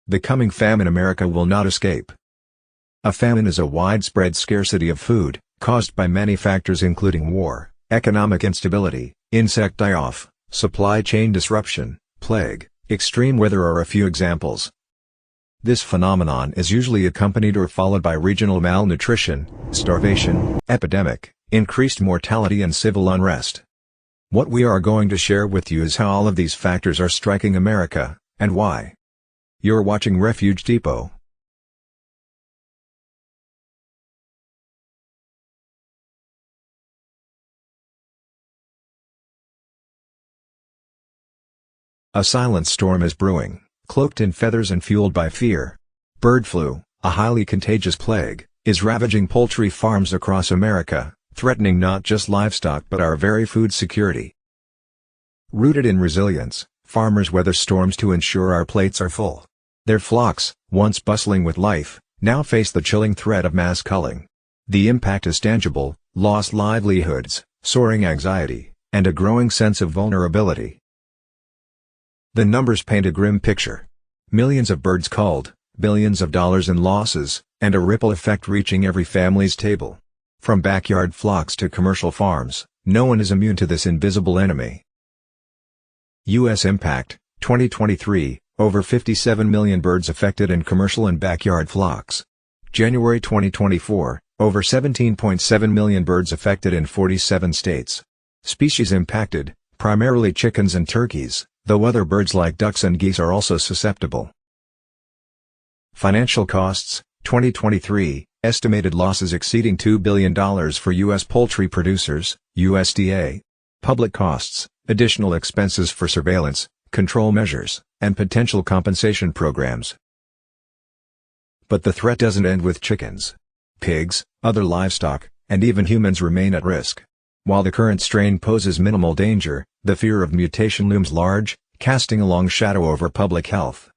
The coming famine America will not escape. A famine is a widespread scarcity of food, caused by many factors including war, economic instability, insect die-off, supply chain disruption, plague, extreme weather are a few examples. This phenomenon is usually accompanied or followed by regional malnutrition, starvation, epidemic, increased mortality and civil unrest. What we are going to share with you is how all of these factors are striking America, and why. You're watching Refuge Depot. A silent storm is brewing, cloaked in feathers and fueled by fear. Bird flu, a highly contagious plague, is ravaging poultry farms across America, threatening not just livestock but our very food security. Rooted in resilience, farmers weather storms to ensure our plates are full. Their flocks, once bustling with life, now face the chilling threat of mass culling. The impact is tangible: lost livelihoods, soaring anxiety, and a growing sense of vulnerability. The numbers paint a grim picture. Millions of birds culled, billions of dollars in losses, and a ripple effect reaching every family's table. From backyard flocks to commercial farms, no one is immune to this invisible enemy. U.S. impact, 2023, over 57 million birds affected in commercial and backyard flocks. January 2024, over 17.7 million birds affected in 47 states. Species impacted, primarily chickens and turkeys, though other birds like ducks and geese are also susceptible. Financial costs, 2023, estimated losses exceeding $2 billion for U.S. poultry producers, USDA. Public costs, additional expenses for surveillance, control measures, and potential compensation programs. But the threat doesn't end with chickens. Pigs, other livestock, and even humans remain at risk. While the current strain poses minimal danger, the fear of mutation looms large, casting a long shadow over public health.